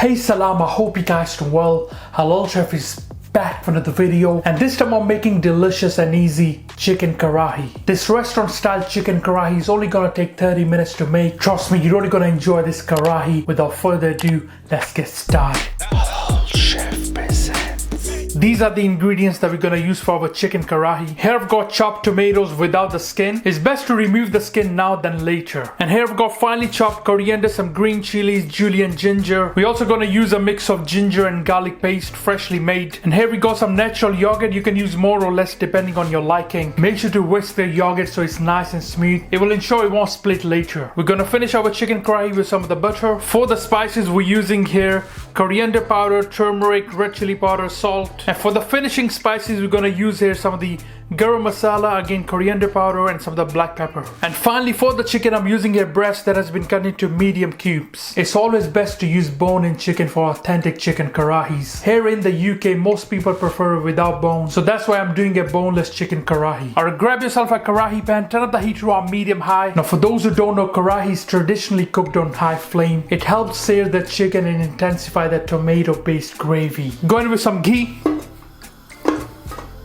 Hey salam, I hope you guys doing well. Halal Chef is back for another video, and this time I'm making delicious and easy chicken karahi. This restaurant style chicken karahi is only gonna take 30 minutes to make. Trust me, you're only gonna enjoy this karahi. Without further ado, let's get started. Halal Chef presents. These are the ingredients that we're gonna use for our chicken karahi. Here I've got chopped tomatoes without the skin. It's best to remove the skin now than later. And here I've got finely chopped coriander, some green chilies, julienne ginger. We're also gonna use a mix of ginger and garlic paste, freshly made. And here we got some natural yogurt. You can use more or less depending on your liking. Make sure to whisk the yogurt so it's nice and smooth. It will ensure it won't split later. We're gonna finish our chicken karahi with some of the butter. For the spices we're using here, coriander powder, turmeric, red chili powder, salt. And for the finishing spices we're gonna use here some of the garam masala, again coriander powder, and some of the black pepper. And finally for the chicken I'm using a breast that has been cut into medium cubes. It's always best to use bone-in chicken for authentic chicken karahis. Here in the UK most people prefer it without bone, so that's why I'm doing a boneless chicken karahi. Alright, grab yourself a karahi pan, turn up the heat to on medium high. Now for those who don't know, karahi is traditionally cooked on high flame. It helps sear the chicken and intensify the tomato based gravy. Go in with some ghee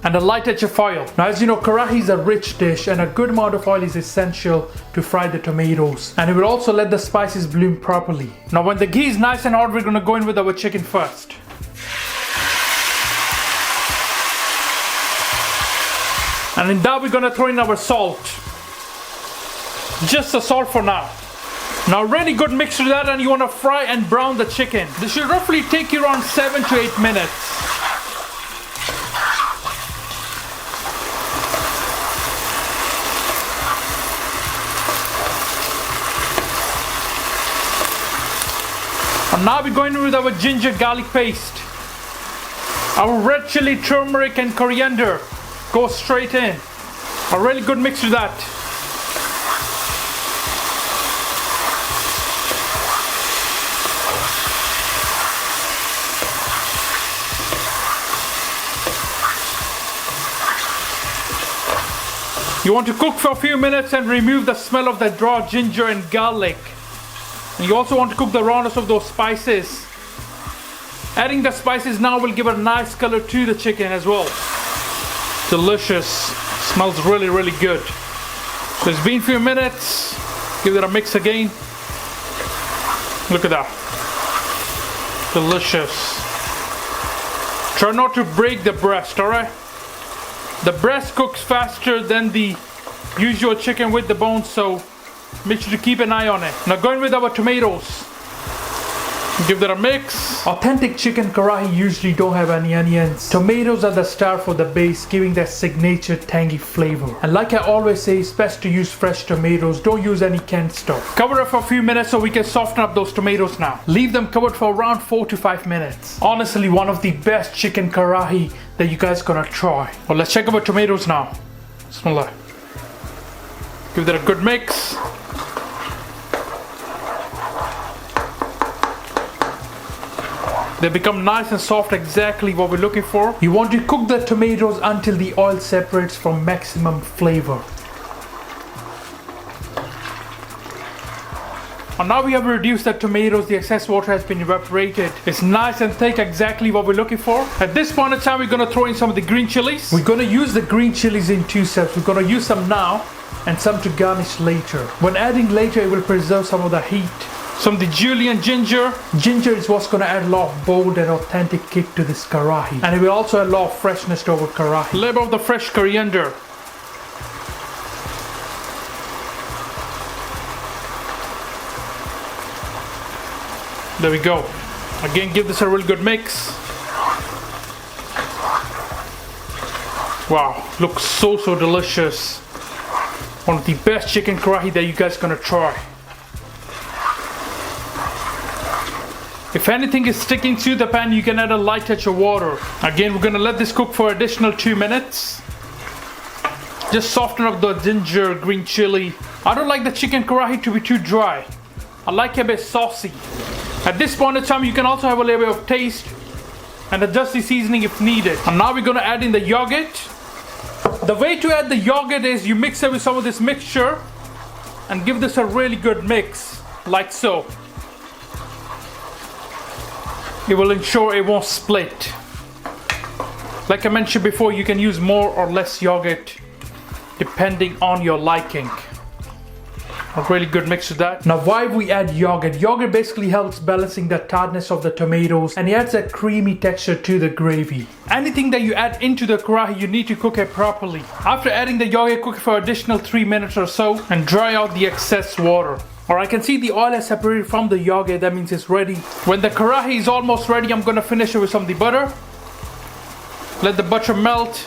and a light touch of oil. Now as you know, karahi is a rich dish and a good amount of oil is essential to fry the tomatoes, and it will also let the spices bloom properly. Now when the ghee is nice and hot, we're gonna go in with our chicken first. And in that we're gonna throw in our salt. Just the salt for now. Now really good mix to that, and you wanna fry and brown the chicken. This should roughly take you around 7 to 8 minutes. And now we're going with our ginger garlic paste. Our red chili, turmeric and coriander go straight in. A really good mix to that. You want to cook for a few minutes and remove the smell of the raw ginger and garlic. And you also want to cook the rawness of those spices. Adding the spices now will give a nice color to the chicken as well. Delicious. Smells really, really good. So it's been a few minutes. Give it a mix again. Look at that. Delicious. Try not to break the breast, alright? The breast cooks faster than the usual chicken with the bones, so make sure to keep an eye on it. Now going with our tomatoes. Give that a mix. Authentic chicken karahi usually don't have any onions. Tomatoes are the star for the base, giving that signature tangy flavor. And like I always say, it's best to use fresh tomatoes. Don't use any canned stuff. Cover it for a few minutes so we can soften up those tomatoes now. Leave them covered for around 4 to 5 minutes. Honestly, one of the best chicken karahi that you guys gonna try. Well, let's check our tomatoes now. Bismillah. Give that a good mix. They become nice and soft, exactly what we're looking for. You want to cook the tomatoes until the oil separates from maximum flavor. And now we have reduced the tomatoes, the excess water has been evaporated. It's nice and thick, exactly what we're looking for. At this point in time, we're gonna throw in some of the green chilies. We're gonna use the green chilies in 2 steps. We're gonna use some now and some to garnish later. When adding later, it will preserve some of the heat. Some of the julienne ginger. Ginger is what's going to add a lot of bold and authentic kick to this karahi. And it will also add a lot of freshness to our karahi. A little bit of the fresh coriander. There we go. Again, give this a really good mix. Wow, looks so delicious. One of the best chicken karahi that you guys are going to try. If anything is sticking to the pan, you can add a light touch of water. Again, we're gonna let this cook for additional 2 minutes. Just soften up the ginger, green chili. I don't like the chicken karahi to be too dry. I like it a bit saucy. At this point in time, you can also have a little bit of taste and adjust the seasoning if needed. And now we're gonna add in the yogurt. The way to add the yogurt is you mix it with some of this mixture and give this a really good mix, like so. It will ensure it won't split. Like I mentioned before, you can use more or less yogurt depending on your liking. A really good mix with that. Now why we add yogurt? Yogurt basically helps balancing the tartness of the tomatoes and it adds a creamy texture to the gravy. Anything that you add into the karahi, you need to cook it properly. After adding the yogurt, cook it for additional 3 minutes or so and dry out the excess water. Or I can see the oil has separated from the yogurt, that means it's ready. When the karahi is almost ready, I'm gonna finish it with some of the butter. Let the butter melt.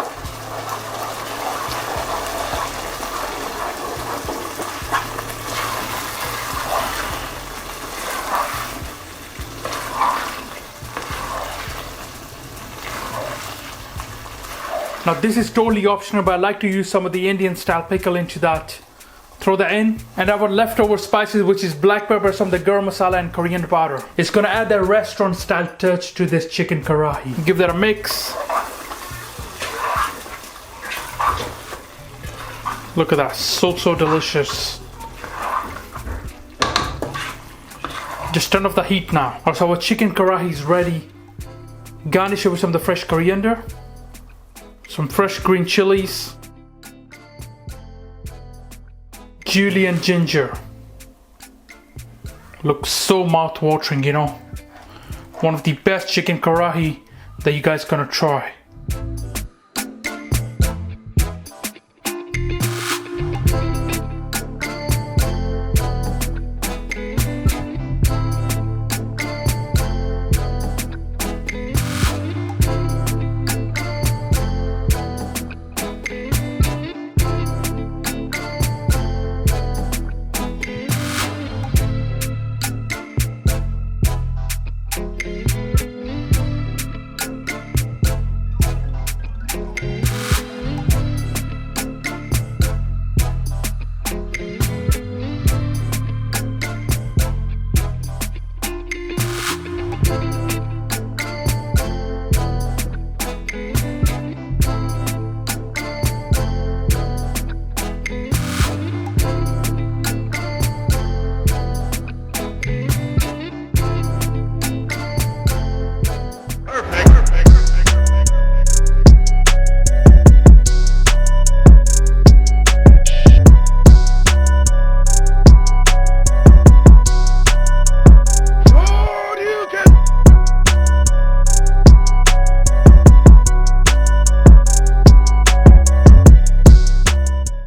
Now this is totally optional, but I like to use some of the Indian style pickle into that. Throw that in, and our leftover spices, which is black pepper, some of the garam masala and coriander powder. It's gonna add that restaurant style touch to this chicken karahi. Give that a mix. Look at that, so delicious. Just turn off the heat now. Also, our chicken karahi is ready. Garnish it with some of the fresh coriander. Some fresh green chilies, julienne ginger. Looks so mouth-watering, you know. One of the best chicken karahi that you guys gonna try.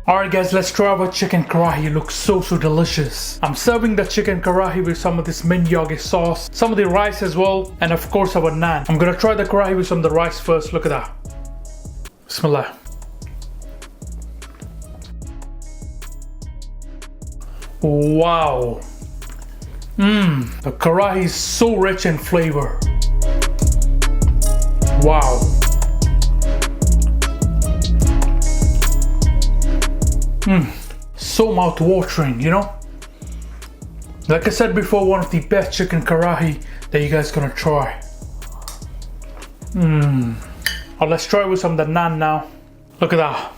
Alright guys, let's try our chicken karahi. It looks so delicious. I'm serving the chicken karahi with some of this mint yogurt sauce, some of the rice as well, and of course our naan. I'm gonna try the karahi with some of the rice first. Look at that. Bismillah. Wow. The karahi is so rich in flavor. Wow. So mouth-watering, you know. Like I said before, one of the best chicken karahi that you guys gonna try. Oh, let's try with some of the naan now. Look at that.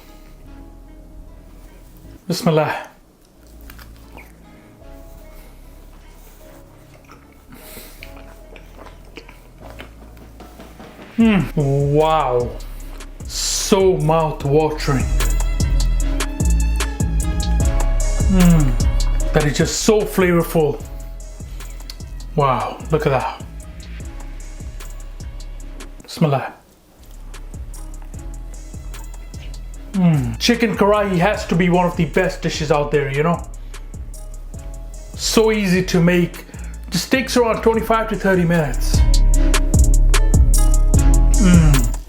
Bismillah. Wow. So mouth-watering. That is just so flavorful. Wow, look at that. Bismillah. Chicken karahi has to be one of the best dishes out there, you know. So easy to make. Just takes around 25 to 30 minutes.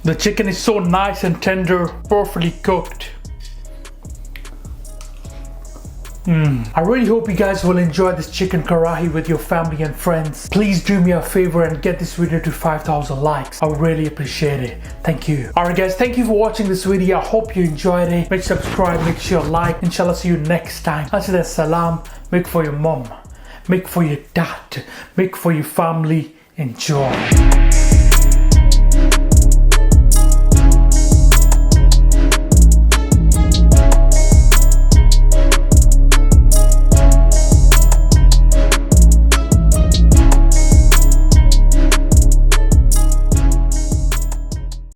The chicken is so nice and tender, perfectly cooked. I really hope you guys will enjoy this chicken karahi with your family and friends. Please do me a favor and get this video to 5,000 likes. I would really appreciate it. Thank you. Alright guys, thank you for watching this video. I hope you enjoyed it. Make sure to subscribe, make sure you like. Inshallah, see you next time. Until then, salam. Make for your mom. Make for your dad. Make for your family. Enjoy.